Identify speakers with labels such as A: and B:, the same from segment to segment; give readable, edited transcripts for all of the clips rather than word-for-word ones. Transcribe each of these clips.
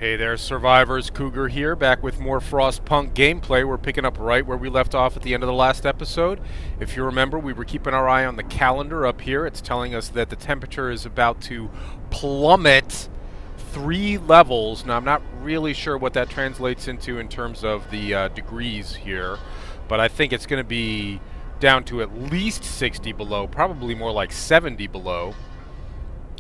A: Hey there, survivors. Cougar here, back with more Frostpunk gameplay. We're picking up right where we left off at the end of the last episode. If you remember, we were keeping our eye on the calendar up here. It's telling us that the temperature is about to plummet 3 levels. Now, I'm not really sure what that translates into in terms of the degrees here, but I think it's going to be down to at least 60 below, probably more like 70 below.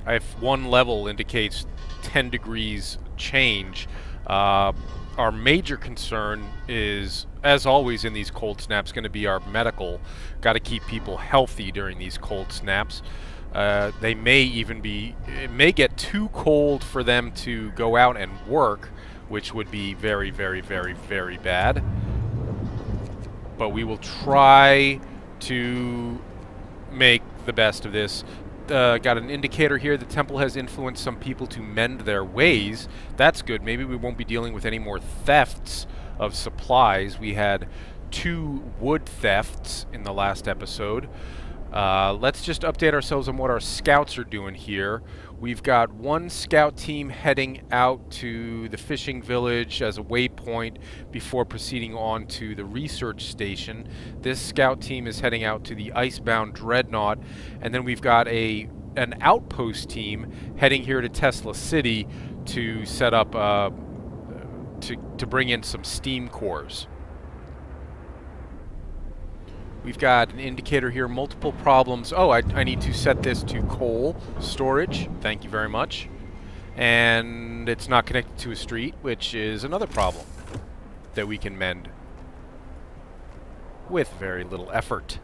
A: If one level indicates 10 degrees change. Our major concern is, as always in these cold snaps, going to be our medical. Got to keep people healthy during these cold snaps. They may even be, it may get too cold for them to go out and work, which would be very, very, very, very bad. But we will try to make the best of this. Got an indicator here. The temple has influenced some people to mend their ways. That's good. Maybe we won't be dealing with any more thefts of supplies. We had 2 wood thefts in the last episode. Let's just update ourselves on what our scouts are doing here. We've got 1 scout team heading out to the fishing village as a waypoint before proceeding on to the research station. This scout team is heading out to the icebound dreadnought, and then we've got an outpost team heading here to Tesla City to set up to bring in some steam cores. We've got an indicator here, multiple problems. Oh, I need to set this to coal storage. Thank you very much. And it's not connected to a street, which is another problem that we can mend with very little effort.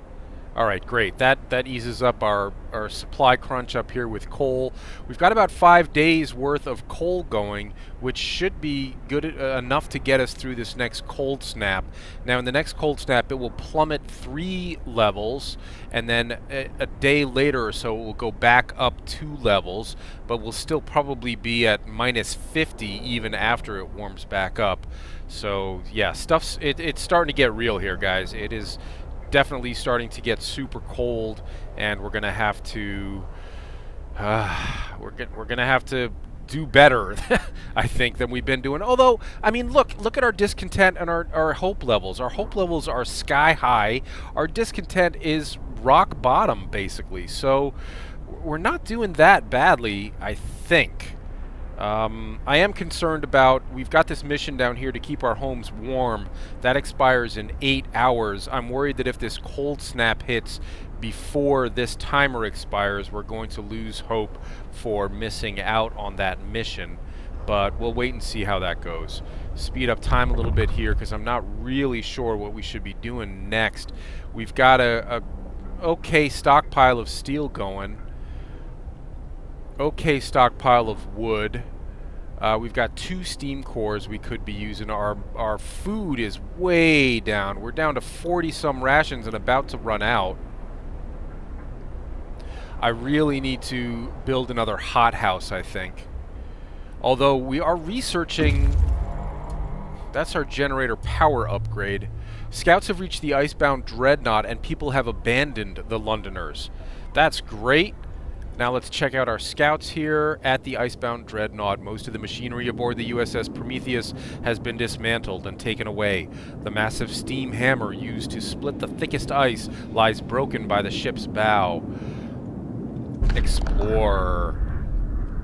A: Alright, great. That eases up our supply crunch up here with coal. We've got about 5 days worth of coal going, which should be good enough to get us through this next cold snap. Now, in the next cold snap, it will plummet 3 levels, and then a day later or so, it will go back up 2 levels, but we'll still probably be at minus 50 even after it warms back up. So, yeah, it's starting to get real here, guys. It is definitely starting to get super cold, and we're gonna have to we're gonna have to do better I think, than we've been doing. Although, I mean, look at our discontent and our hope levels. Our hope levels are sky high. Our discontent is rock bottom, basically. So we're not doing that badly, I think. I am concerned about, we've got this mission down here to keep our homes warm. That expires in 8 hours. I'm worried that if this cold snap hits before this timer expires, we're going to lose hope for missing out on that mission. But we'll wait and see how that goes. Speed up time a little bit here because I'm not really sure what we should be doing next. We've got a okay stockpile of steel going. Okay stockpile of wood. We've got 2 steam cores we could be using. Our food is way down. We're down to 40-some rations and about to run out. I really need to build another hothouse, I think. Although we are researching... That's our generator power upgrade. Scouts have reached the icebound dreadnought and people have abandoned the Londoners. That's great. Now let's check out our scouts here at the icebound dreadnought. Most of the machinery aboard the USS Prometheus has been dismantled and taken away. The massive steam hammer used to split the thickest ice lies broken by the ship's bow. Explore.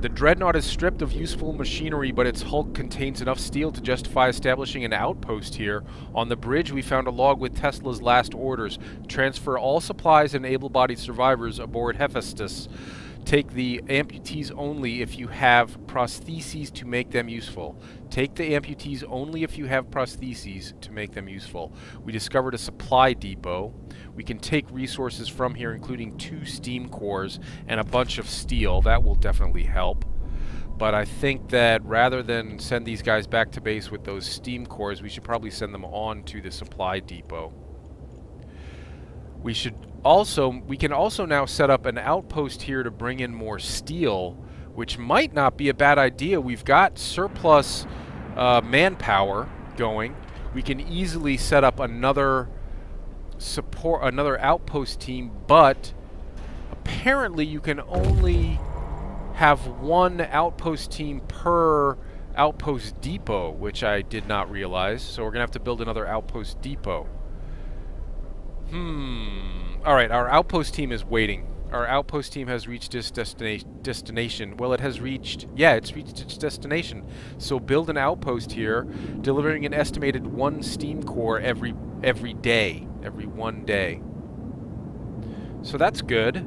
A: The dreadnought is stripped of useful machinery, but its hulk contains enough steel to justify establishing an outpost here. On the bridge, we found a log with Tesla's last orders. Transfer all supplies and able-bodied survivors aboard Hephaestus. Take the amputees only if you have prostheses to make them useful. Take the amputees only if you have prostheses to make them useful. We discovered a supply depot. We can take resources from here, including 2 steam cores and a bunch of steel. That will definitely help. But I think that rather than send these guys back to base with those steam cores, we should probably send them on to the supply depot. We can also now set up an outpost here to bring in more steel, which might not be a bad idea. We've got surplus manpower going. We can easily set up another outpost team, but apparently you can only have 1 outpost team per outpost depot, which I did not realize. So we're going to have to build another outpost depot. Alright, our outpost team is waiting. Our outpost team has reached its destination. Well, it has reached... Yeah, it's reached its destination. So build an outpost here, delivering an estimated 1 steam core every day. Every 1 day. So that's good.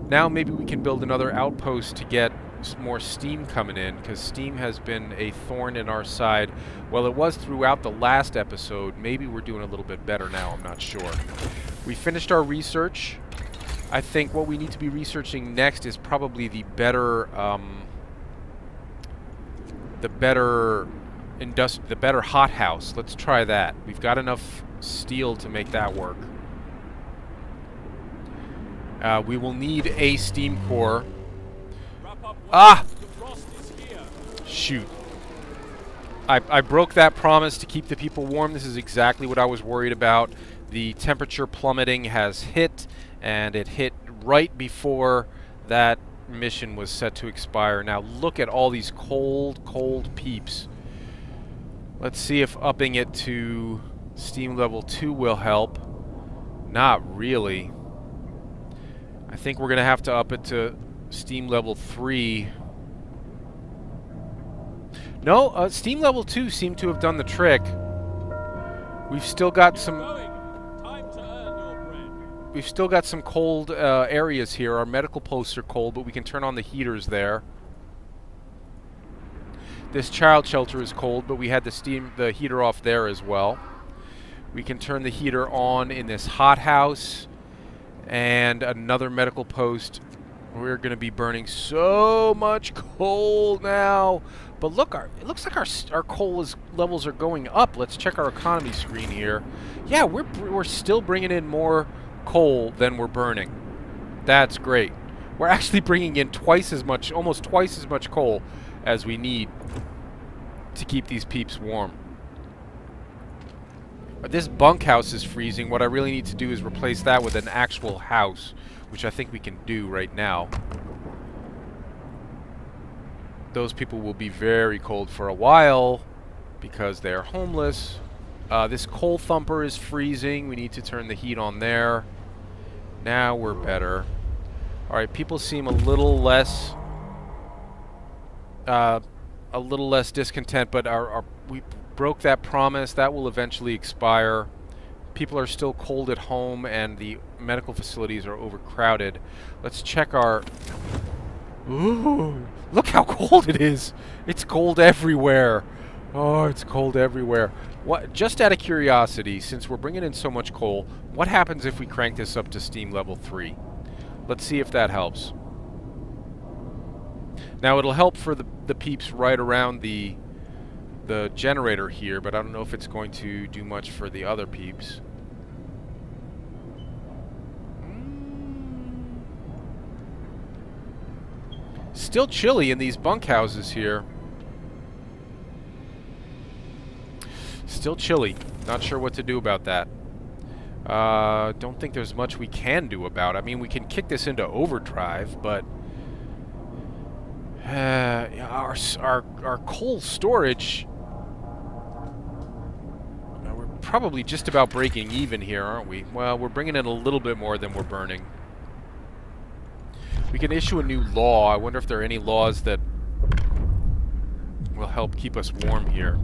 A: Now maybe we can build another outpost to get more steam coming in, because steam has been a thorn in our side. Well, it was throughout the last episode. Maybe we're doing a little bit better now. I'm not sure. We finished our research. I think what we need to be researching next is probably the better hothouse. Let's try that. We've got enough steel to make that work. We will need a steam core. Ah! Shoot. I broke that promise to keep the people warm. This is exactly what I was worried about. The temperature plummeting has hit, and it hit right before that mission was set to expire. Now look at all these cold, cold peeps. Let's see if upping it to steam level 2 will help. Not really. I think we're going to have to up it to steam level 3. No, steam level 2 seemed to have done the trick. We've still got some... We've still got some cold areas here. Our medical posts are cold, but we can turn on the heaters there. This child shelter is cold, but we had the heater off there as well. We can turn the heater on in this hothouse. And another medical post. We're going to be burning so much coal now. But look, it looks like our coal levels are going up. Let's check our economy screen here. Yeah, we're still bringing in more coal than we're burning. That's great. We're actually bringing in twice as much, almost twice as much coal as we need to keep these peeps warm. This bunkhouse is freezing. What I really need to do is replace that with an actual house, which I think we can do right now. Those people will be very cold for a while because they're homeless. This coal thumper is freezing. We need to turn the heat on there. Now we're better. Alright, people seem a little less discontent, but we broke that promise. That will eventually expire. People are still cold at home, and the medical facilities are overcrowded. Let's check our... Ooh, look how cold it is. It's cold everywhere. Oh, it's cold everywhere. What? Just out of curiosity, since we're bringing in so much coal, what happens if we crank this up to steam level 3? Let's see if that helps. Now, it'll help for the peeps right around the generator here, but I don't know if it's going to do much for the other peeps. Still chilly in these bunkhouses here. Still chilly. Not sure what to do about that. Don't think there's much we can do about it. I mean, we can kick this into overdrive, but our coal storage... We're probably just about breaking even here, aren't we? Well, we're bringing in a little bit more than we're burning. We can issue a new law. I wonder if there are any laws that will help keep us warm here.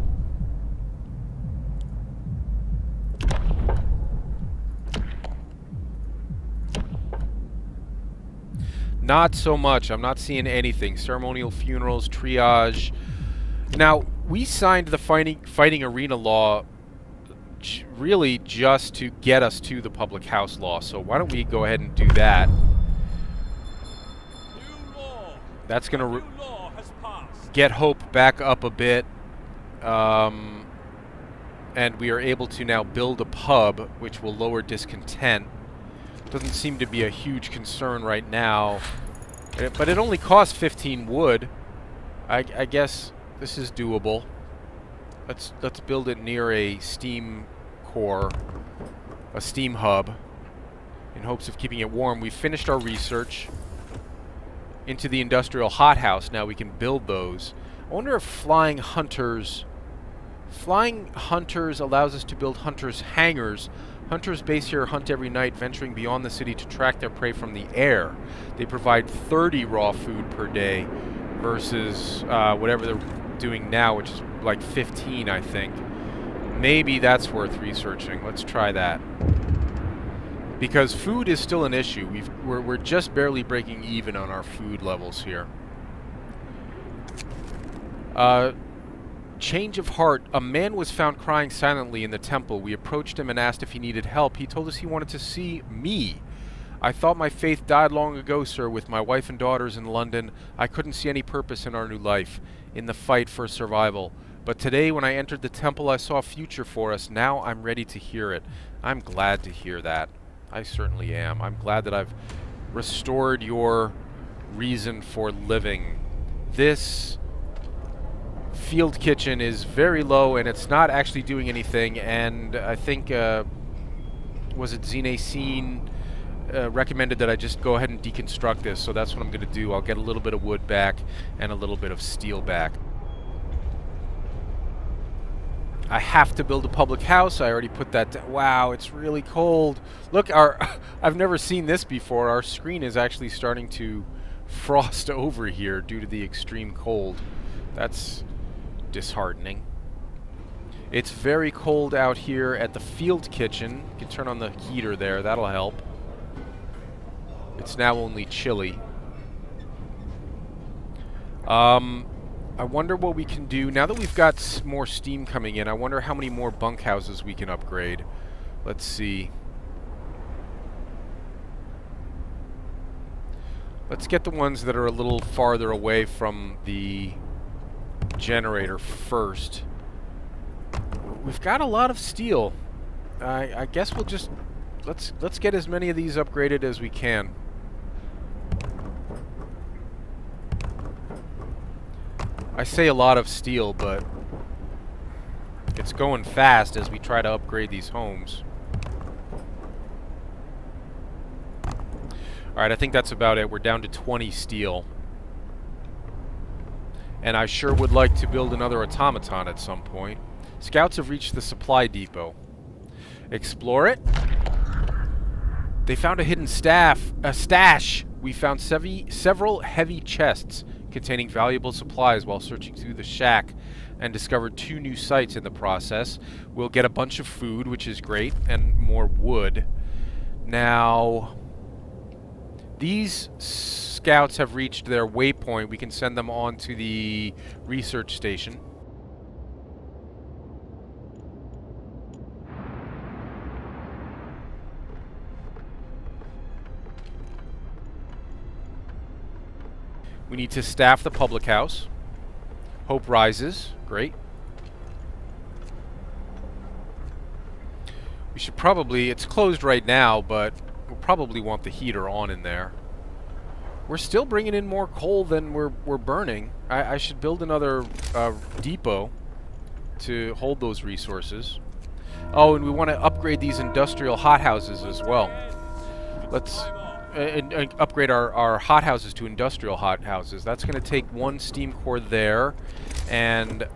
A: Not so much. I'm not seeing anything. Ceremonial funerals, triage. Now, we signed the fighting arena law really just to get us to the public house law. So why don't we go ahead and do that? That's going to get hope back up a bit. And we are able to now build a pub, which will lower discontent. Doesn't seem to be a huge concern right now. But it only costs 15 wood. I guess this is doable. Let's build it near a steam core, a steam hub, in hopes of keeping it warm. We've finished our research into the industrial hothouse. Now we can build those. I wonder if flying hunters allows us to build hunters' hangars. Hunters base here hunt every night, venturing beyond the city to track their prey from the air. They provide 30 raw food per day versus whatever they're doing now, which is like 15, I think. Maybe that's worth researching. Let's try that. Because food is still an issue. We're just barely breaking even on our food levels here. Change of heart. A man was found crying silently in the temple. We approached him and asked if he needed help. He told us he wanted to see me. I thought my faith died long ago, sir. With my wife and daughters in London, I couldn't see any purpose in our new life, in the fight for survival. But today, when I entered the temple, I saw a future for us. Now I'm ready to hear it. I'm glad to hear that. I certainly am. I'm glad that I've restored your reason for living. This field kitchen is very low, and it's not actually doing anything. And I think, was it Xenacine recommended that I just go ahead and deconstruct this, so that's what I'm going to do. I'll get a little bit of wood back and a little bit of steel back. I have to build a public house. I already put that down. Wow, it's really cold. Look, I've never seen this before. Our screen is actually starting to frost over here due to the extreme cold. That's disheartening. It's very cold out here at the field kitchen. You can turn on the heater there. That'll help. It's now only chilly. I wonder what we can do. Now that we've got more steam coming in, I wonder how many more bunkhouses we can upgrade. Let's see. Let's get the ones that are a little farther away from the generator first. We've got a lot of steel. I guess we'll just... Let's get as many of these upgraded as we can. I say a lot of steel, but it's going fast as we try to upgrade these homes. Alright, I think that's about it. We're down to 20 steel. And I sure would like to build another automaton at some point. Scouts have reached the supply depot. Explore it. They found a hidden stash. We found several heavy chests containing valuable supplies while searching through the shack, and discovered 2 new sites in the process. We'll get a bunch of food, which is great, and more wood. Now, these scouts have reached their waypoint. We can send them on to the research station. We need to staff the public house. Hope rises. Great. We should probably... It's closed right now, but we'll probably want the heater on in there. We're still bringing in more coal than we're burning. I should build another depot to hold those resources. Oh, and we want to upgrade these industrial hothouses as well. Let's... and upgrade our hothouses to industrial hothouses. That's going to take 1 steam core there, and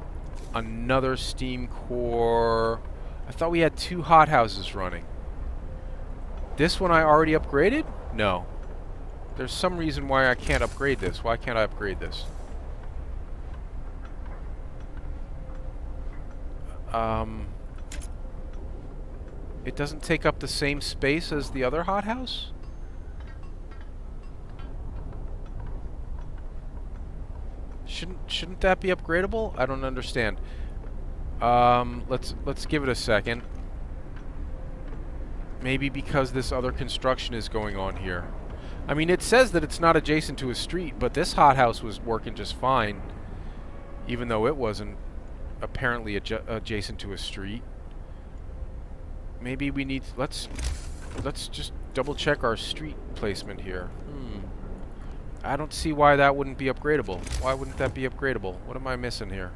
A: another steam core. I thought we had 2 hothouses running. This one I already upgraded? No. There's some reason why I can't upgrade this. Why can't I upgrade this? It doesn't take up the same space as the other hothouse? Shouldn't that be upgradable? I don't understand. Let's give it a second. Maybe because this other construction is going on here. I mean, it says that it's not adjacent to a street, but this hothouse was working just fine, even though it wasn't apparently adjacent to a street. Maybe we need... Let's just double check our street placement here. I don't see why that wouldn't be upgradable. Why wouldn't that be upgradable? What am I missing here?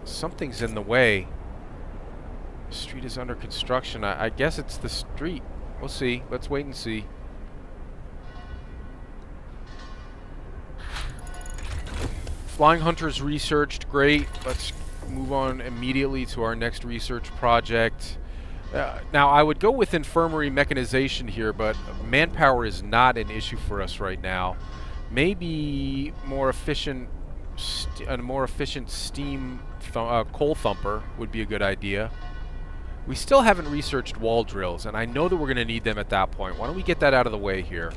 A: Something's in the way. The street is under construction. I guess it's the street. We'll see. Let's wait and see. Flying hunters researched, great. Let's move on immediately to our next research project. Now, I would go with infirmary mechanization here, but manpower is not an issue for us right now. Maybe more efficient, a more efficient steam coal thumper would be a good idea. We still haven't researched wall drills, and I know that we're going to need them at that point. Why don't we get that out of the way here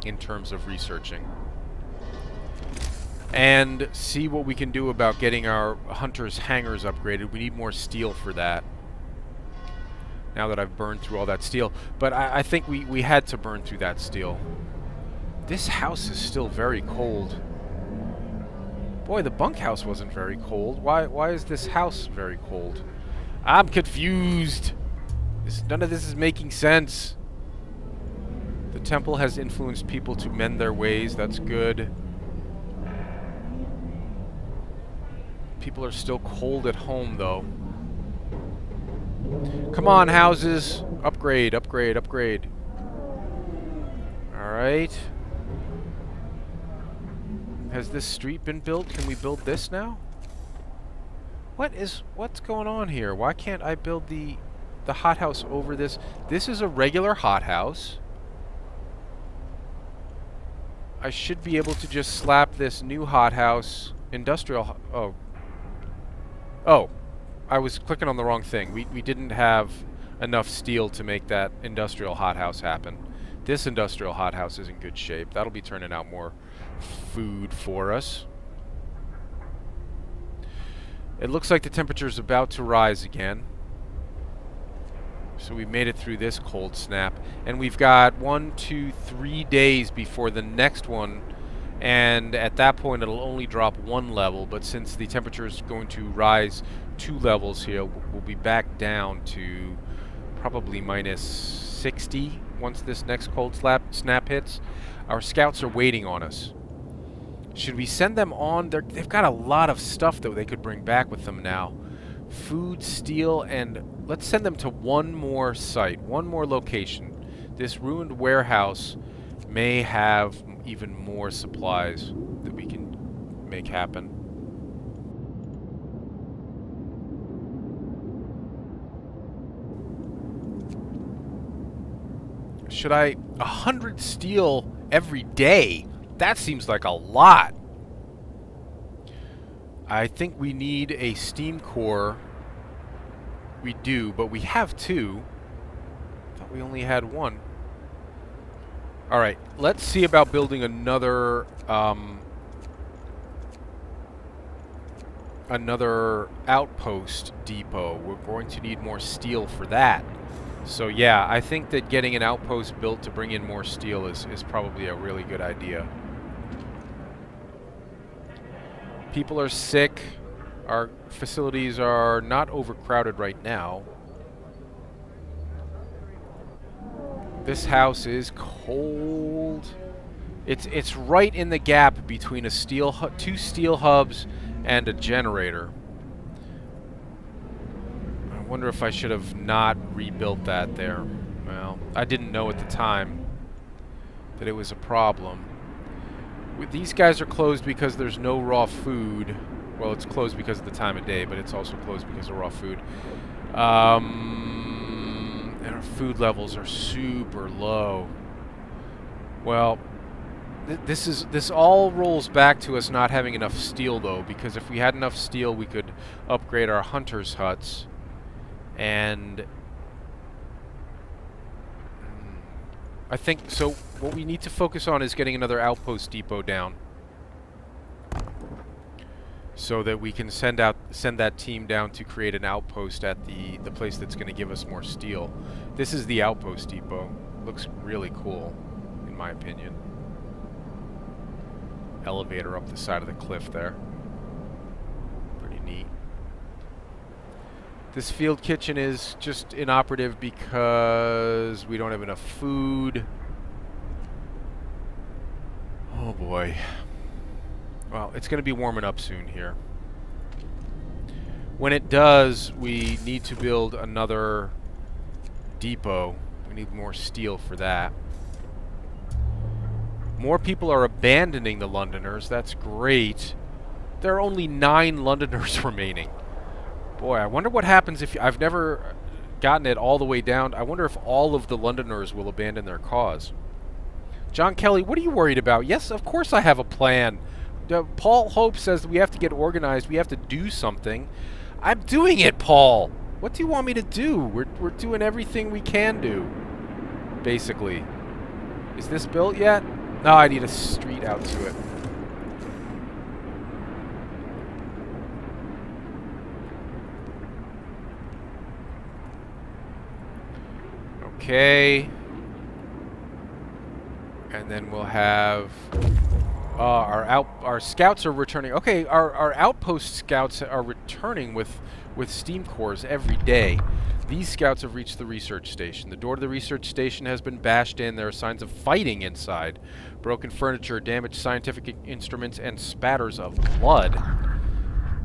A: in terms of researching? And see what we can do about getting our hunters' hangars upgraded. We need more steel for that. Now that I've burned through all that steel. But I think we had to burn through that steel. This house is still very cold. Boy, the bunkhouse wasn't very cold. Why is this house very cold? I'm confused. None of this is making sense. The temple has influenced people to mend their ways. That's good. People are still cold at home, though. Come on, houses. Upgrade, upgrade, upgrade. Alright. Has this street been built? Can we build this now? What's going on here? Why can't I build the hothouse over this? This is a regular hothouse. I should be able to just slap this new hothouse industrial... Oh, I was clicking on the wrong thing. We didn't have enough steel to make that industrial hothouse happen. This industrial hothouse is in good shape. That'll be turning out more food for us. It looks like the temperature is about to rise again. So we made it through this cold snap. And we've got 1, 2, 3 days before the next one. And at that point, it'll only drop 1 level. But since the temperature is going to rise 2 levels here, we'll be back down to probably minus 60 once this next cold snap hits. Our scouts are waiting on us. Should we send them on? They've got a lot of stuff that they could bring back with them now. Food, steel, and let's send them to one more site, one more location. This ruined warehouse may have even more supplies that we can make happen. Should I... 100 steel every day? That seems like a lot. I think we need a steam core. We do, but we have 2. I thought we only had 1. Alright, let's see about building another another outpost depot. We're going to need more steel for that. So yeah, I think that getting an outpost built to bring in more steel is probably a really good idea. People are sick. Our facilities are not overcrowded right now. This house is cold. It's right in the gap between a 2 steel hubs and a generator. I wonder if I should have not rebuilt that there. Well, I didn't know at the time that it was a problem. These guys are closed because there's no raw food. Well, it's closed because of the time of day, but it's also closed because of raw food. And our food levels are super low. Well, this all rolls back to us not having enough steel, though, because if we had enough steel, we could upgrade our hunters' huts. And I think so. What we need to focus on is getting another outpost depot down, so that we can send that team down to create an outpost at the place that's going to give us more steel. This is the outpost depot. Looks really cool, in my opinion. Elevator up the side of the cliff there. Pretty neat. This field kitchen is just inoperative because we don't have enough food. Oh boy. Well, it's going to be warming up soon here. When it does, we need to build another depot. We need more steel for that. More people are abandoning the Londoners. That's great. There are only 9 Londoners remaining. Boy, I wonder what happens if... I've never gotten it all the way down. I wonder if all of the Londoners will abandon their cause. John Kelly, what are you worried about? Yes, of course I have a plan. Paul Hope says we have to get organized. We have to do something. I'm doing it, Paul. What do you want me to do? We're doing everything we can do, basically. Is this built yet? No, I need a street out to it. Okay. And then we'll have our scouts are returning. Okay, our outpost scouts are returning with steam cores every day. These scouts have reached the research station. The door to the research station has been bashed in. There are signs of fighting inside. Broken furniture, damaged scientific instruments, and spatters of blood.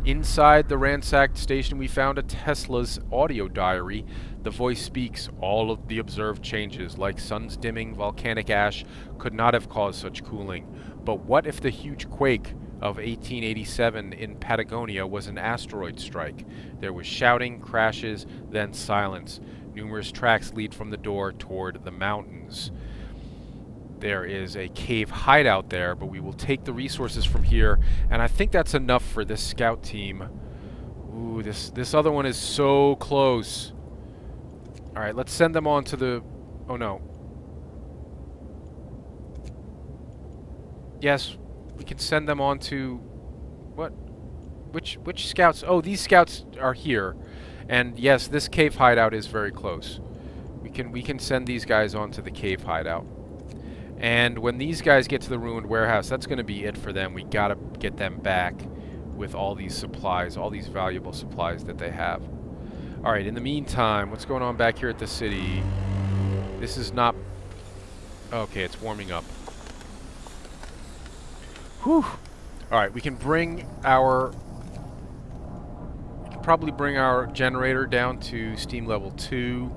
A: Inside the ransacked station, we found a Tesla's audio diary. The voice speaks. All of the observed changes, like suns dimming, volcanic ash, could not have caused such cooling. But what if the huge quake of 1887 in Patagonia was an asteroid strike? There was shouting, crashes, then silence. Numerous tracks lead from the door toward the mountains. There is a cave hideout there, but we will take the resources from here, and I think that's enough for this scout team. Ooh, this other one is so close. Alright, let's send them on to the... Oh no. Yes, we can send them on to... What? Which scouts? Oh, these scouts are here. And yes, this cave hideout is very close. We can send these guys on to the cave hideout. And when these guys get to the ruined warehouse, that's going to be it for them. We got to get them back with all these supplies, all these valuable supplies that they have. Alright, in the meantime, what's going on back here at the city? This is not... Okay, it's warming up. Whew! Alright, we can bring our... We can probably bring our generator down to steam level 2.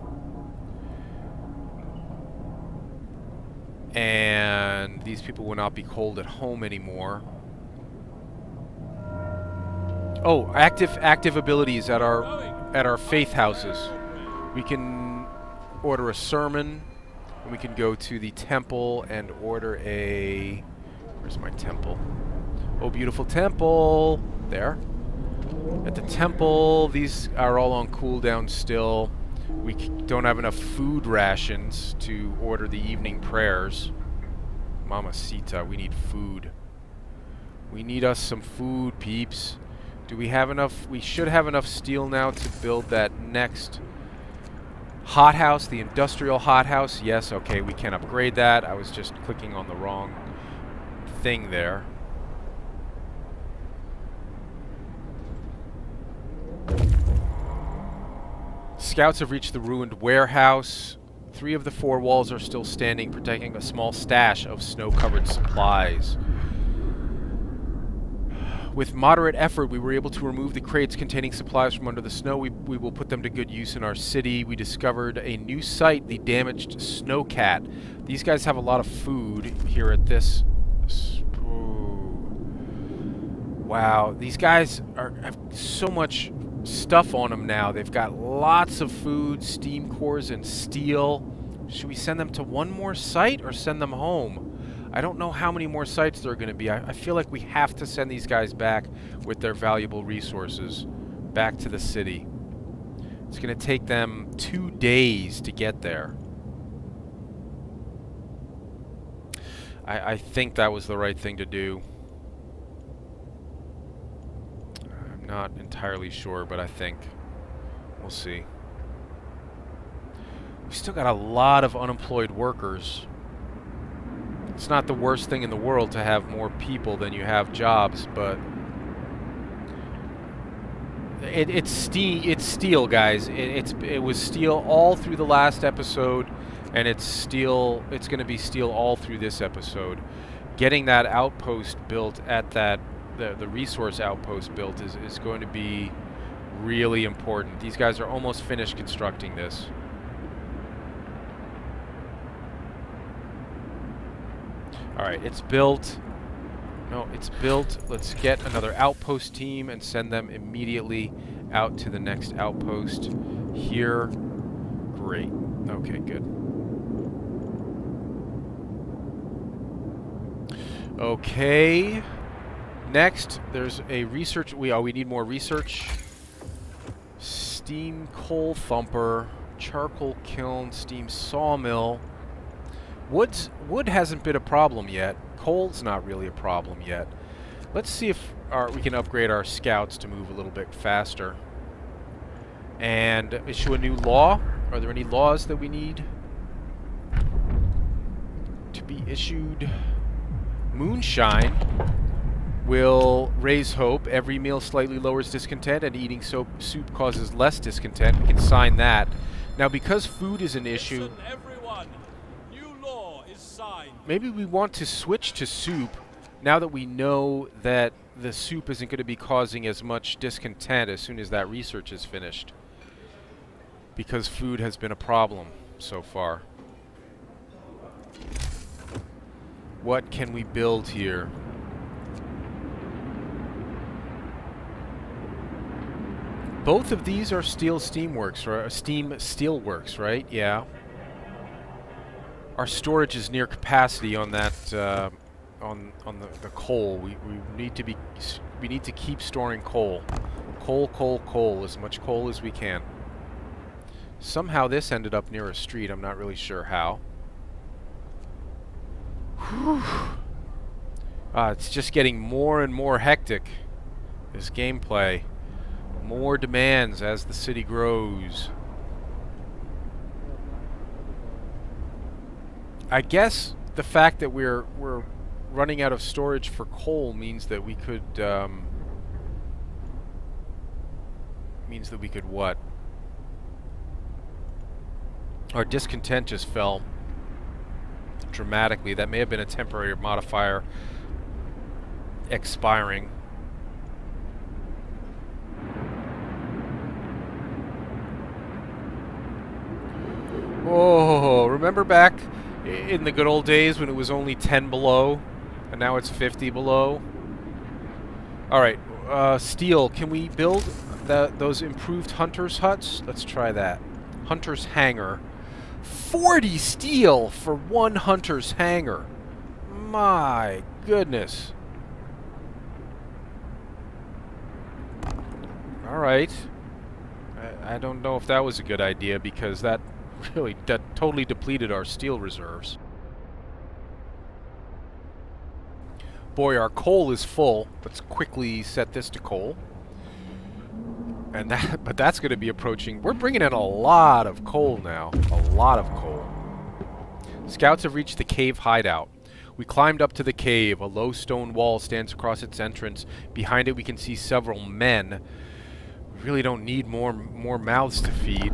A: And these people will not be cold at home anymore. Oh, active abilities at our faith houses. We can order a sermon, and we can go to the temple and order a... Where's my temple? Oh, beautiful temple! There. At the temple, these are all on cooldown still. We don't have enough food rations to order the evening prayers. Mamacita, we need food. We need us some food, peeps. Do we have enough? We should have enough steel now to build that next hothouse, the industrial hothouse. Yes, okay, we can upgrade that. I was just clicking on the wrong thing there. Scouts have reached the ruined warehouse. 3 of the 4 walls are still standing, protecting a small stash of snow-covered supplies. With moderate effort, we were able to remove the crates containing supplies from under the snow. We will put them to good use in our city. We discovered a new site, the damaged Snowcat. These guys have a lot of food here at this... Ooh. Wow, these guys have so much stuff on them now. They've got lots of food, steam cores, and steel. Should we send them to one more site or send them home? I don't know how many more sites there are going to be. I feel like we have to send these guys back with their valuable resources back to the city. It's going to take them 2 days to get there. I think that was the right thing to do. I'm not entirely sure, but I think. We'll see. We still got a lot of unemployed workers. It's not the worst thing in the world to have more people than you have jobs, but it's steel, guys. It was steel all through the last episode, and it's going to be steel all through this episode. Getting that outpost built at the resource outpost built is going to be really important. These guys are almost finished constructing this. Alright, it's built. No, it's built. Let's get another outpost team and send them immediately out to the next outpost here. Great. Okay, good. Okay. Next, there's a research. We need more research. Steam coal thumper, charcoal kiln, steam sawmill. Wood hasn't been a problem yet. Coal's not really a problem yet. Let's see if we can upgrade our scouts to move a little bit faster. And issue a new law. Are there any laws that we need to be issued? Moonshine will raise hope. Every meal slightly lowers discontent, and eating soup causes less discontent. We can sign that. Now, because food is an issue, new law is signed. Maybe we want to switch to soup now that we know that the soup isn't going to be causing as much discontent as soon as that research is finished. Because food has been a problem so far. What can we build here? Both of these are steel steamworks, right? Steam steelworks, right? Yeah. Our storage is near capacity on that on the coal. We need to keep storing coal. Coal, as much coal as we can. Somehow this ended up near a street. I'm not really sure how. Whew. It's just getting more and more hectic, this gameplay. More demands as the city grows. I guess the fact that we're running out of storage for coal means that we could what? Our discontent just fell dramatically. That may have been a temporary modifier expiring. Oh, remember back in the good old days when it was only 10 below and now it's 50 below? Alright, steel. Can we build those improved hunter's huts? Let's try that. Hunter's hangar. 40 steel for one hunter's hangar. My goodness. Alright. I don't know if that was a good idea because that totally depleted our steel reserves. Boy, our coal is full. Let's quickly set this to coal. And but that's going to be approaching. We're bringing in a lot of coal now. A lot of coal. Scouts have reached the cave hideout. We climbed up to the cave. A low stone wall stands across its entrance. Behind it we can see several men. We really don't need more mouths to feed.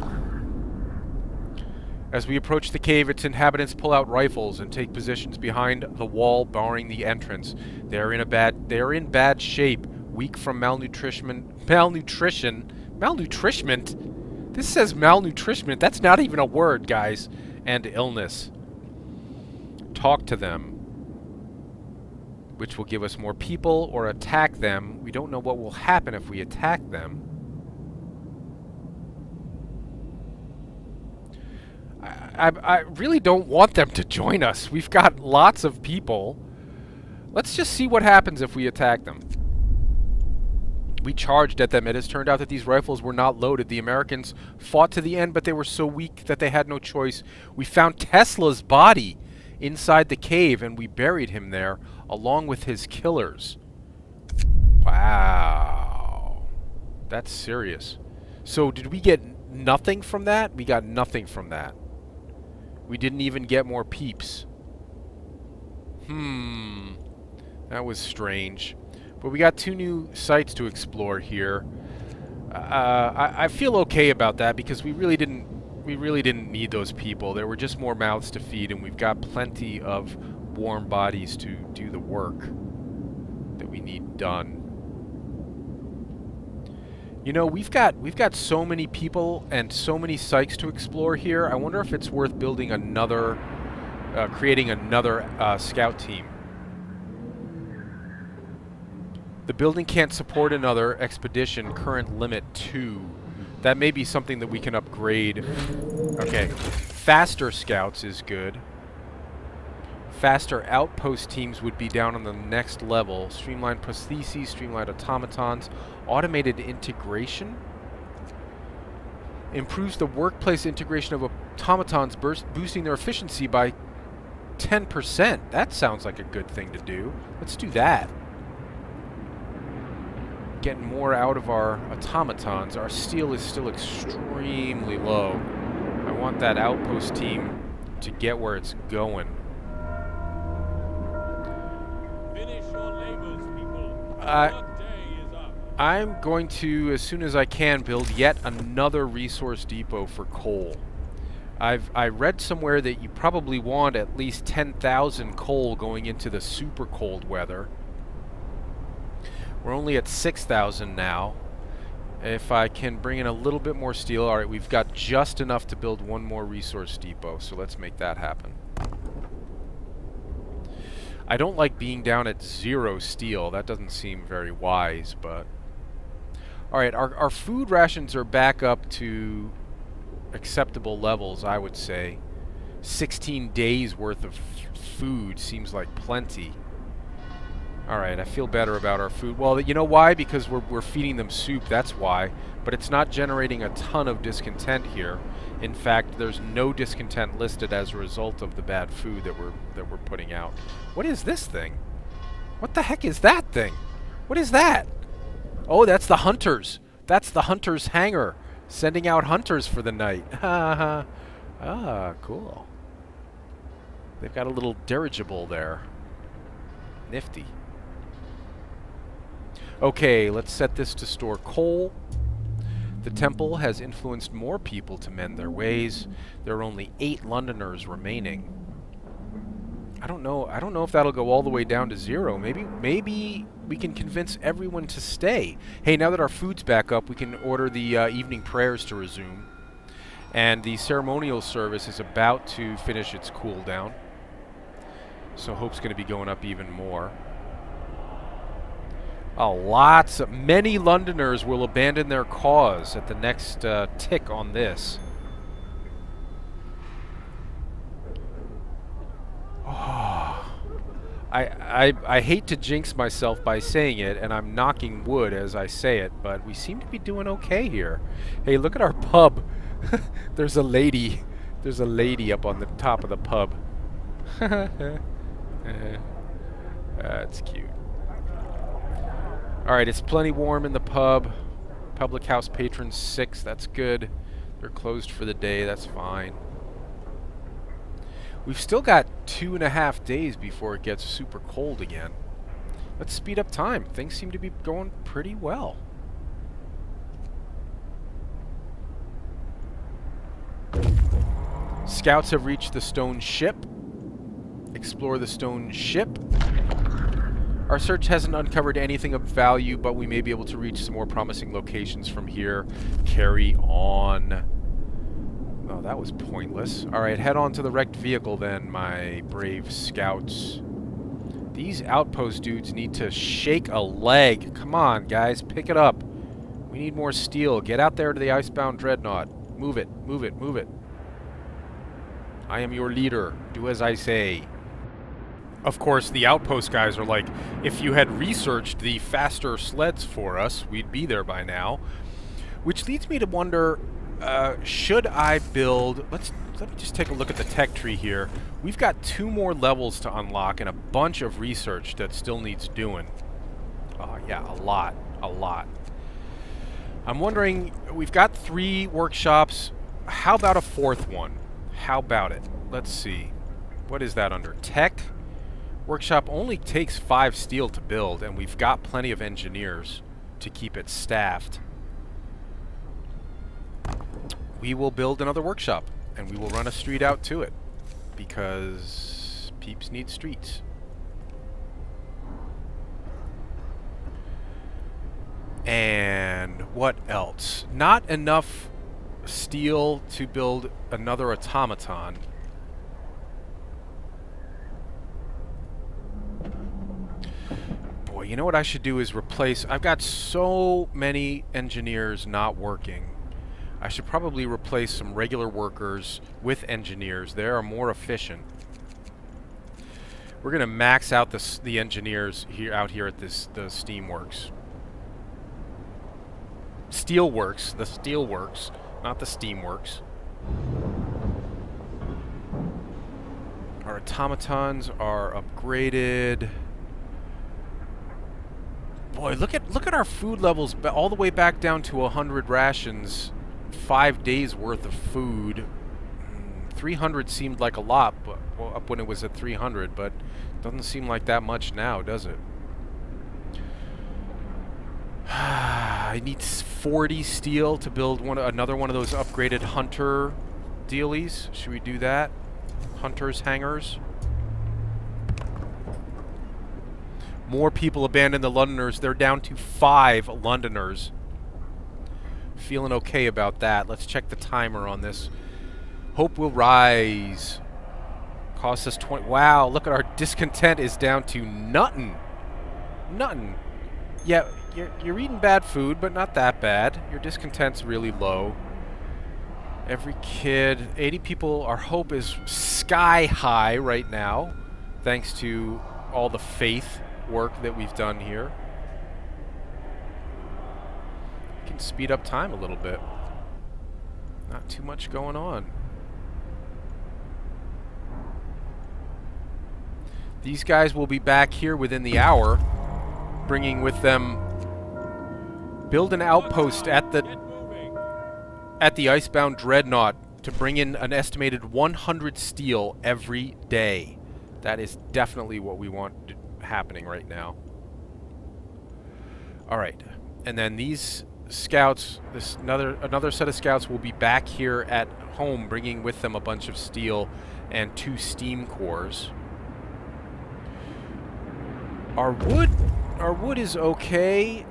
A: As we approach the cave, its inhabitants pull out rifles and take positions behind the wall barring the entrance. They are in bad shape, weak from malnutrition. This says malnutrition. That's not even a word, guys. And illness. Talk to them, which will give us more people, or attack them. We don't know what will happen if we attack them. I really don't want them to join us. We've got lots of people. Let's just see what happens if we attack them. We charged at them. It has turned out that these rifles were not loaded. The Americans fought to the end, but they were so weak that they had no choice. We found Tesla's body inside the cave, and we buried him there, along with his killers. Wow. That's serious. So did we get nothing from that? We got nothing from that. We didn't even get more peeps. That was strange. But we got 2 new sites to explore here. I feel okay about that because we really didn't need those people. There were just more mouths to feed, and we've got plenty of warm bodies to do the work that we need done. You know, we've got so many people and so many sites to explore here. I wonder if it's worth building another creating another scout team. The building can't support another expedition, current limit 2. That may be something that we can upgrade. Okay, faster scouts is good. Faster outpost teams would be down on the next level. Streamlined prostheses, streamlined automatons, automated integration. Improves the workplace integration of automatons, boosting their efficiency by 10%. That sounds like a good thing to do. Let's do that. Getting more out of our automatons. Our steel is still extremely low. I want that outpost team to get where it's going.
B: Finish your labors, people.
A: I'm going to, as soon as I can, build yet another resource depot for coal. I read somewhere that you probably want at least 10,000 coal going into the super cold weather. We're only at 6,000 now. If I can bring in a little bit more steel, all right, we've got just enough to build one more resource depot, so let's make that happen. I don't like being down at 0 steel. That doesn't seem very wise, but... Alright, our food rations are back up to acceptable levels, I would say. 16 days worth of food seems like plenty. Alright, I feel better about our food. Well, you know why? Because we're feeding them soup, that's why. But it's not generating a ton of discontent here. In fact, there's no discontent listed as a result of the bad food that we're putting out. What is this thing? What the heck is that thing? What is that? Oh, that's the hunters. That's the hunters' hangar. Sending out hunters for the night. Ah, cool. They've got a little dirigible there. Nifty. Okay, let's set this to store coal. The temple has influenced more people to mend their ways. There are only 8 Londoners remaining. I don't know if that'll go all the way down to 0. Maybe we can convince everyone to stay. Hey, now that our food's back up, we can order the evening prayers to resume. And the ceremonial service is about to finish its cooldown. So Hope's going to be going up even more. Many Londoners will abandon their cause at the next tick on this. Oh, I hate to jinx myself by saying it, and I'm knocking wood as I say it, but we seem to be doing okay here. Hey, look at our pub. There's a lady. There's a lady up on the top of the pub. That's cute. Alright, it's plenty warm in the pub. Public house patrons 6, that's good. They're closed for the day, that's fine. We've still got 2.5 days before it gets super cold again. Let's speed up time. Things seem to be going pretty well. Scouts have reached the stone ship. Explore the stone ship. Our search hasn't uncovered anything of value, but we may be able to reach some more promising locations from here. Carry on. Oh, that was pointless. Alright, head on to the wrecked vehicle then, my brave scouts. These outpost dudes need to shake a leg. Come on, guys, pick it up. We need more steel. Get out there to the icebound dreadnought. Move it, move it, move it. I am your leader. Do as I say. Of course, the outpost guys are like, if you had researched the faster sleds for us, we'd be there by now. Which leads me to wonder, should I build... Let me just take a look at the tech tree here. We've got 2 more levels to unlock and a bunch of research that still needs doing. Oh, yeah, a lot. A lot. I'm wondering, we've got 3 workshops. How about a 4th one? How about it? Let's see. What is that under? Tech? Workshop only takes 5 steel to build, and we've got plenty of engineers to keep it staffed. We will build another workshop, and we will run a street out to it, because peeps need streets. And what else? Not enough steel to build another automaton. you know what I should do is replace... I've got so many engineers not working. I should probably replace some regular workers with engineers. They are more efficient. We're going to max out the engineers out here at the Steamworks. Steelworks. The Steelworks, not the Steamworks. Our automatons are upgraded. Boy, look at our food levels all the way back down to 100 rations. 5 days worth of food. 300 seemed like a lot, but well, up when it was at 300, but doesn't seem like that much now, does it? I need 40 steel to build another one of those upgraded hunter dealies. Should we do that? Hunters hangars. More people abandon the Londoners. They're down to 5 Londoners. Feeling okay about that. Let's check the timer on this. Hope will rise. Costs us 20. Wow, look at our discontent is down to nothing. Nothing. Yeah, you're eating bad food, but not that bad. Your discontent's really low. Every kid, 80 people. Our hope is sky high right now, thanks to all the faith work that we've done here. We can speed up time a little bit. Not too much going on. These guys will be back here within the hour, bringing with them... Build an outpost at the Icebound Dreadnought to bring in an estimated 100 steel every day. That is definitely what we want happening right now. Alright, and then these scouts, another set of scouts will be back here at home, bringing with them a bunch of steel and 2 steam cores. Our wood is okay.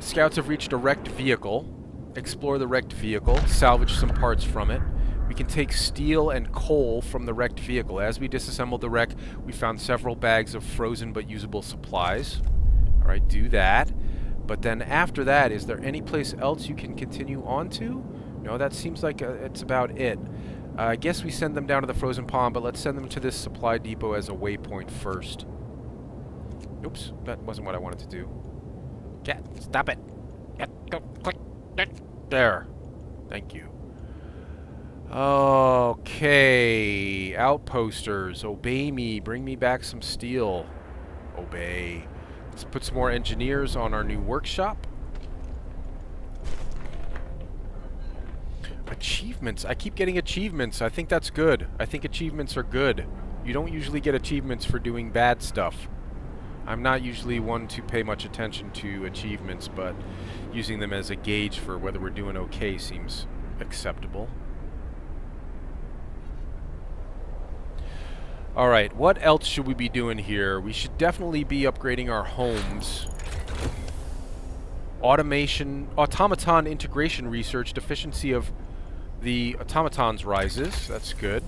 A: Scouts have reached a wrecked vehicle. Explore the wrecked vehicle, salvage some parts from it. We can take steel and coal from the wrecked vehicle. As we disassembled the wreck, we found several bags of frozen but usable supplies. Alright, do that. But then after that, is there any place else you can continue on to? No, that seems like it's about it. I guess we send them down to the frozen pond, but let's send them to this supply depot as a waypoint first. Oops, that wasn't what I wanted to do. Cat, stop it. Cat, go, click. There. Thank you. Okay. Outposters. Obey me. Bring me back some steel. Obey. Let's put some more engineers on our new workshop. Achievements. I keep getting achievements. I think that's good. I think achievements are good. You don't usually get achievements for doing bad stuff. I'm not usually one to pay much attention to achievements, but using them as a gauge for whether we're doing okay seems acceptable. Alright, what else should we be doing here? We should definitely be upgrading our homes. Automaton integration research, efficiency of the automatons rises. That's good.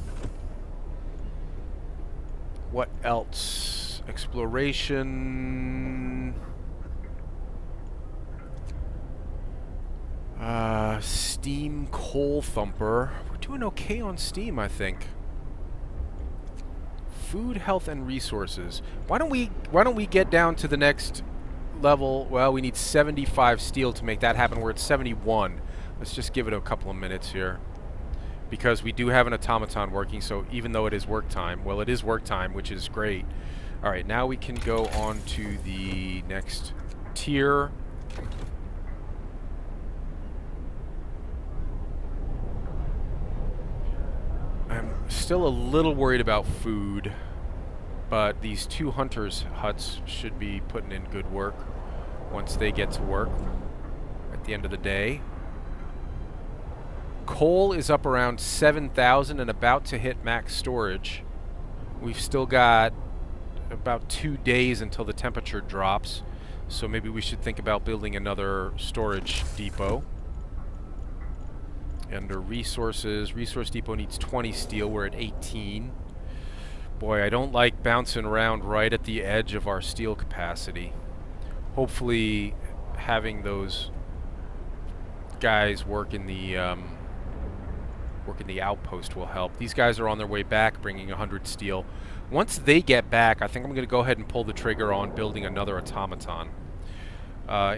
A: What else? Exploration. Steam coal thumper. We're doing okay on Steam, I think. Food, health, and resources. Why don't we get down to the next level? Well, we need 75 steel to make that happen. We're at 71. Let's just give it a couple of minutes here, because we do have an automaton working. So even though it is work time, well, it is work time, which is great. Alright, now we can go on to the next tier. I'm still a little worried about food, but these 2 hunters' huts should be putting in good work once they get to work at the end of the day. Coal is up around 7,000 and about to hit max storage. We've still got about 2 days until the temperature drops, so maybe we should think about building another storage depot. Under resources, resource depot needs 20 steel. We're at 18. Boy, I don't like bouncing around right at the edge of our steel capacity. Hopefully having those guys work in the outpost will help. These guys are on their way back, bringing 100 steel. Once they get back, I think I'm going to go ahead and pull the trigger on building another automaton.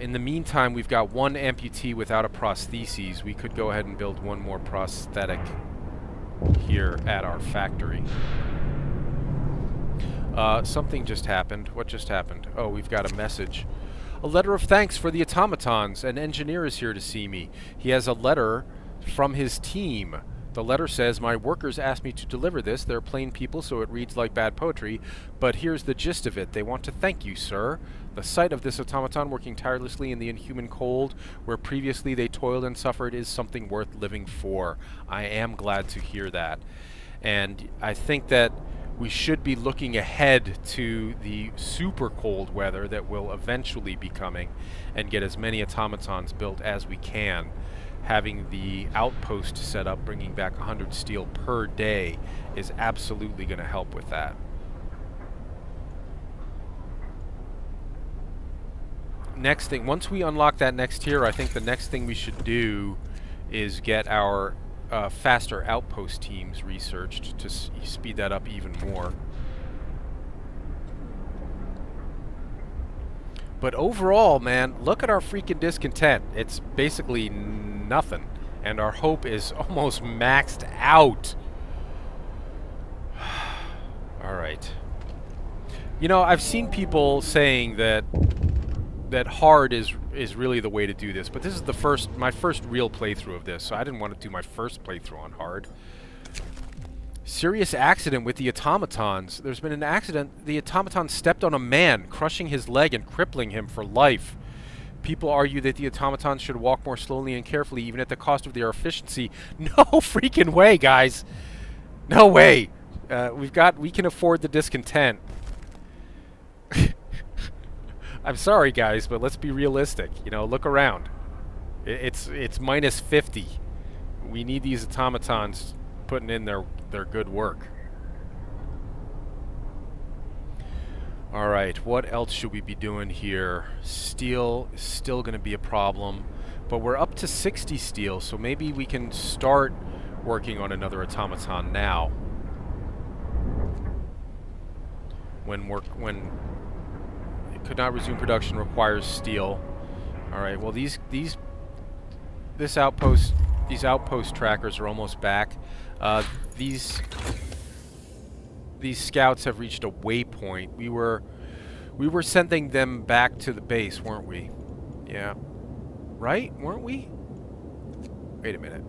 A: In the meantime, we've got one amputee without a prosthesis. We could go ahead and build one more prosthetic here at our factory. Something just happened. What just happened? Oh, we've got a message. A letter of thanks for the automatons. An engineer is here to see me. He has a letter from his team. The letter says, my workers asked me to deliver this. They're plain people, so it reads like bad poetry. But here's the gist of it. They want to thank you, sir. The sight of this automaton working tirelessly in the inhuman cold, where previously they toiled and suffered, is something worth living for. I am glad to hear that. And I think that we should be looking ahead to the super cold weather that will eventually be coming and get as many automatons built as we can. Having the outpost set up, bringing back 100 steel per day, is absolutely going to help with that. Next thing, once we unlock that next tier, I think the next thing we should do is get our faster outpost teams researched to speed that up even more. But overall, man, look at our freaking discontent. It's basically nothing. And our hope is almost maxed out. Alright. You know, I've seen people saying that hard is really the way to do this, but this is my first real playthrough of this, so I didn't want to do my first playthrough on hard. Serious accident with the automatons. There's been an accident. The automaton stepped on a man, crushing his leg and crippling him for life. People argue that the automatons should walk more slowly and carefully, even at the cost of their efficiency. No freaking way, guys. No way. We can afford the discontent. I'm sorry, guys, but let's be realistic. You know, look around. It's minus 50. We need these automatons putting in their good work. All right, what else should we be doing here? Steel is still going to be a problem, but we're up to 60 steel, so maybe we can start working on another automaton now. When could not resume production, requires steel. All right. Well, these outpost trackers are almost back. These scouts have reached a waypoint. We were sending them back to the base, weren't we? Yeah. Right? Weren't we? Wait a minute.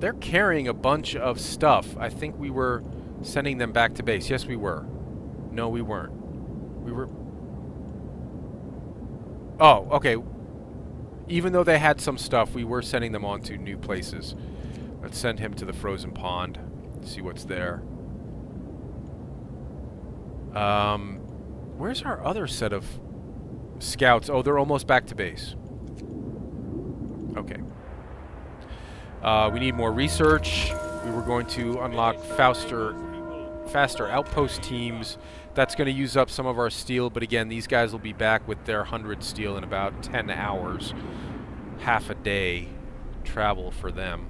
A: They're carrying a bunch of stuff. I think we were sending them back to base. Yes, we were. No, we weren't. We were... Oh, okay. Even though they had some stuff, we were sending them on to new places. Let's send him to the frozen pond. See what's there. Where's our other set of scouts? Oh, they're almost back to base. Okay. We need more research. We were going to unlock faster outpost teams. That's going to use up some of our steel, but again, these guys will be back with their 100 steel in about 10 hours. Half a day travel for them.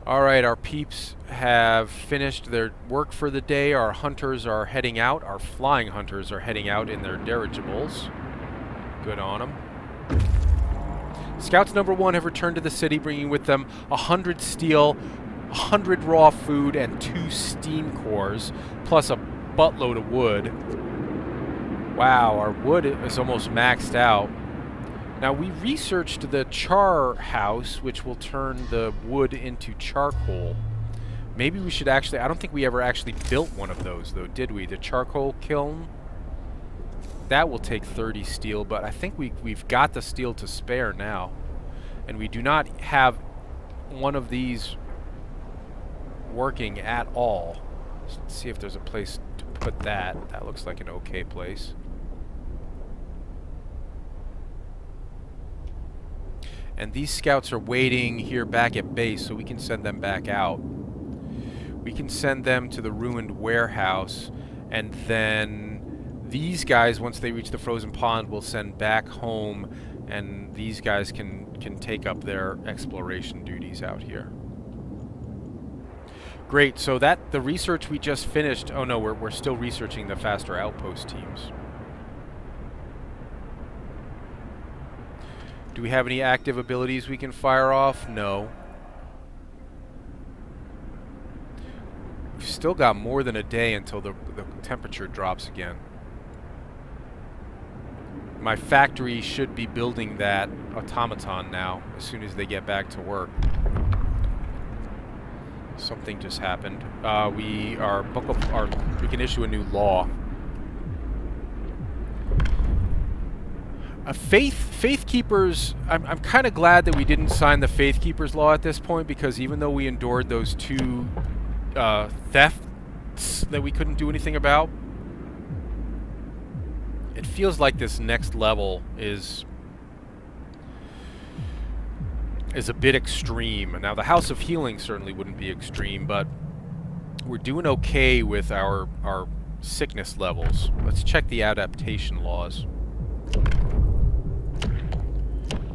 A: Alright, our peeps have finished their work for the day. Our hunters are heading out. Our flying hunters are heading out in their dirigibles. Good on them. Scouts number 1 have returned to the city, bringing with them 100 steel, 100 raw food, and 2 steam cores, plus a buttload of wood. Wow, our wood is almost maxed out. Now, we researched the char house, which will turn the wood into charcoal. Maybe we should actually... I don't think we ever actually built one of those, though, did we? The charcoal kiln? That will take 30 steel, but I think we've got the steel to spare now. And we do not have one of these working at all. Let's see if there's a place to put that. That looks like an okay place. And these scouts are waiting here back at base, so we can send them back out. We can send them to the ruined warehouse, and then these guys, once they reach the frozen pond, will send back home, and these guys can take up their exploration duties out here. Great, so the research we just finished... Oh no, we're still researching the faster outpost teams. Do we have any active abilities we can fire off? No. We've still got more than a day until the temperature drops again. My factory should be building that automaton now, as soon as they get back to work. Something just happened. We can issue a new law. Faith Keepers, I'm kind of glad that we didn't sign the Faith Keepers law at this point, because even though we endured those 2 thefts that we couldn't do anything about, it feels like this next level is a bit extreme. Now, the House of Healing certainly wouldn't be extreme, but we're doing okay with our sickness levels. Let's check the adaptation laws.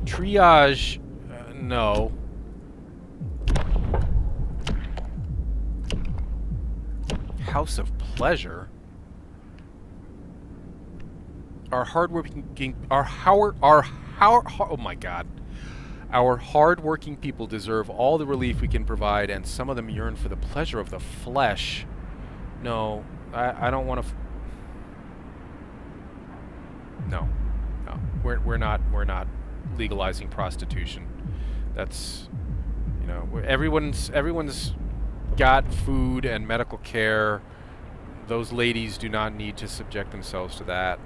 A: Triage, no. House of Pleasure. Our hardworking, oh my God. Our hardworking people deserve all the relief we can provide, and some of them yearn for the pleasure of the flesh. No, I don't want to. No, we're not legalizing prostitution. That's, you know, everyone's got food and medical care. Those ladies do not need to subject themselves to that,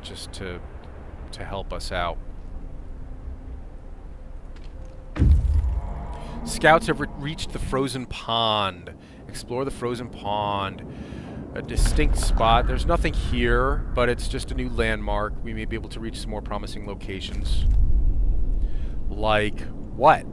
A: just to help us out. Scouts have reached the frozen pond. Explore the frozen pond. A distinct spot. There's nothing here, but it's just a new landmark. We may be able to reach some more promising locations. Like what?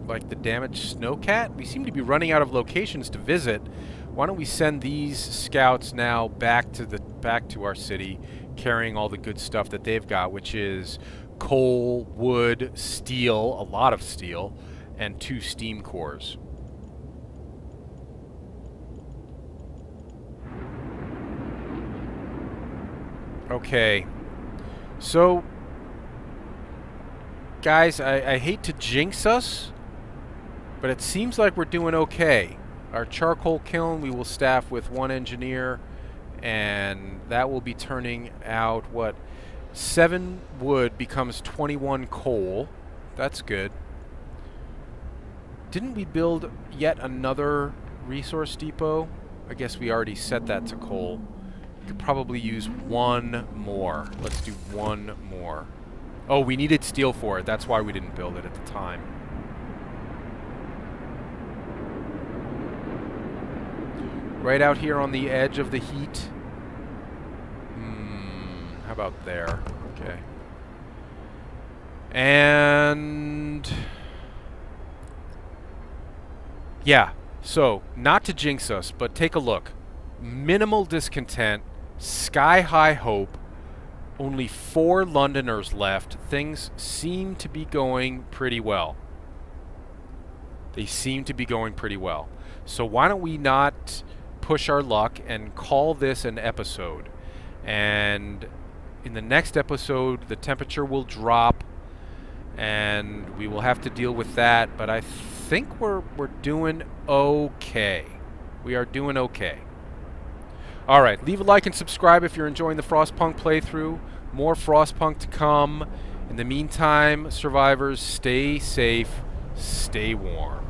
A: Like the damaged snowcat? We seem to be running out of locations to visit. Why don't we send these scouts now back to our city, carrying all the good stuff that they've got, which is coal, wood, steel, a lot of steel, and 2 steam cores. Okay. So, guys, I hate to jinx us, but it seems like we're doing okay. Our charcoal kiln, we will staff with 1 engineer, and that will be turning out, what, 7 wood becomes 21 coal. That's good. Didn't we build yet another resource depot? I guess we already set that to coal. We could probably use 1 more. Let's do 1 more. Oh, we needed steel for it. That's why we didn't build it at the time. Right out here on the edge of the heat. How about there? Okay. And yeah, so not to jinx us, but take a look. Minimal discontent, sky-high hope, only 4 Londoners left. Things seem to be going pretty well. They seem to be going pretty well. So why don't we not push our luck and call this an episode? And in the next episode, the temperature will drop, and we will have to deal with that. But I think we're doing okay. We are doing okay. All right, leave a like and subscribe if you're enjoying the Frostpunk playthrough. More Frostpunk to come. In the meantime, survivors, stay safe, stay warm.